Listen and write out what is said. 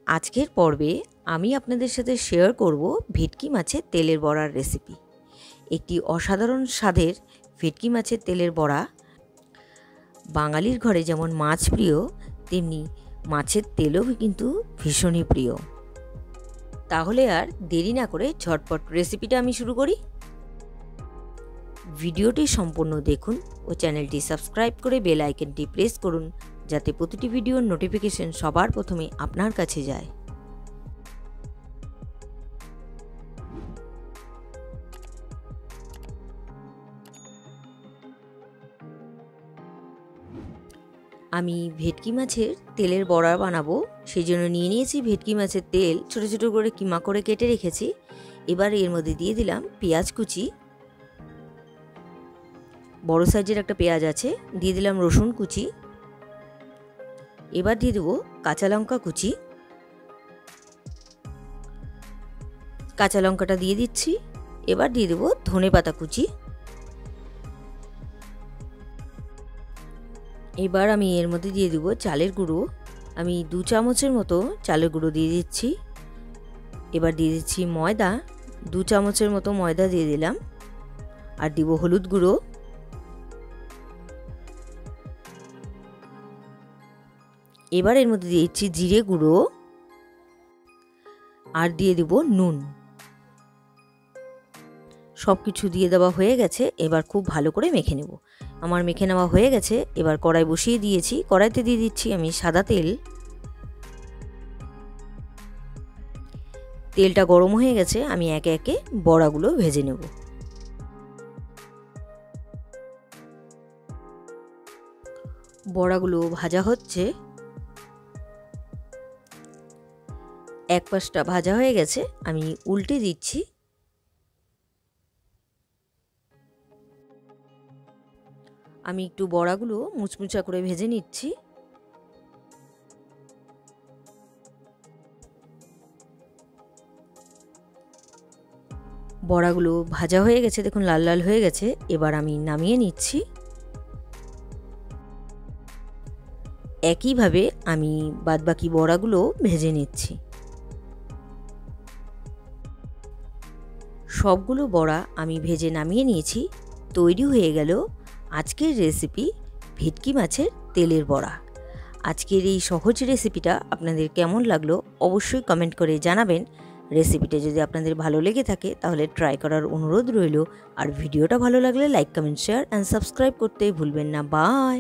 আজকের পর্বে আমি আপনাদের সাথে শেয়ার করব ভেটকি মাছের তেলের বড়ার রেসিপি। একটি অসাধারণ স্বাদের ভেটকি মাছের তেলের বড়া। বাঙালির ঘরে যেমন মাছ প্রিয়, তেমনি মাছের তেলও কিন্তু ভীষণই প্রিয়। তাহলে আর দেরি না করে ঝটপট রেসিপিটা আমি শুরু করি। ভিডিওটি সম্পূর্ণ দেখুন ও চ্যানেলটি সাবস্ক্রাইব করে বেল আইকনটি প্রেস করুন, যাতে প্রতিটি ভিডিওর নোটিফিকেশন সবার প্রথমে আপনার কাছে যায়। আমি ভেটকি মাছের তেলের বড়া বানাবো, সেই জন্য নিয়ে নিয়েছি ভেটকি মাছের তেল। ছোট ছোট করে কিমা করে কেটে রেখেছি। এবার এর মধ্যে দিয়ে দিলাম পেঁয়াজ কুচি, বড় সাইজের একটা পেঁয়াজ আছে। দিয়ে দিলাম রসুন কুচি। এবার দিয়ে দেবো কাঁচা লঙ্কা কুচি। কাঁচা লঙ্কাটা দিয়ে দিচ্ছি। এবার দিয়ে দেবো ধনে পাতা কুচি। এবার আমি এর মধ্যে দিয়ে দেবো চালের গুঁড়ো। আমি 2 চামচের মতো চালের গুঁড়ো দিয়ে দিচ্ছি। এবার দিয়ে দিচ্ছি ময়দা, 2 চামচের মতো ময়দা দিয়ে দিলাম। আর দিব হলুদ গুঁড়ো। এবার এর মধ্যে দিয়ে দিচ্ছি জিরে গুঁড়ো আর দিয়ে দেব নুন। সব কিছু দিয়ে দেওয়া হয়ে গেছে। এবার খুব ভালো করে মেখে নেব। আমার মেখে নেওয়া হয়ে গেছে। এবার কড়াই বসিয়ে দিয়েছি। কড়াইতে দিয়ে দিচ্ছি আমি সাদা তেল। তেলটা গরম হয়ে গেছে। আমি একে একে বড়াগুলো ভেজে নেব। বড়াগুলো ভাজা হচ্ছে। এক পাশটা ভাজা হয়ে গেছে, আমি উল্টে দিচ্ছি। আমি একটু বড়াগুলো মুচমুচা করে ভেজে নিচ্ছি। বড়াগুলো ভাজা হয়ে গেছে, দেখুন লাল লাল হয়ে গেছে। এবার আমি নামিয়ে নিচ্ছি। একইভাবে আমি বাদবাকি বড়াগুলো ভেজে নিচ্ছি। সবগুলো বড়া আমি ভেজে নামিয়ে নিয়েছি। তৈরি হয়ে গেল আজকের রেসিপি ভেটকি মাছের তেলের বড়া। আজকের এই সহজ রেসিপিটা আপনাদের কেমন লাগলো অবশ্যই কমেন্ট করে জানাবেন। রেসিপিটা যদি আপনাদের ভালো লেগে থাকে তাহলে ট্রাই করার অনুরোধ রইল। আর ভিডিওটা ভালো লাগলে like, comment, share and subscribe করতে ভুলবেন না। বাই।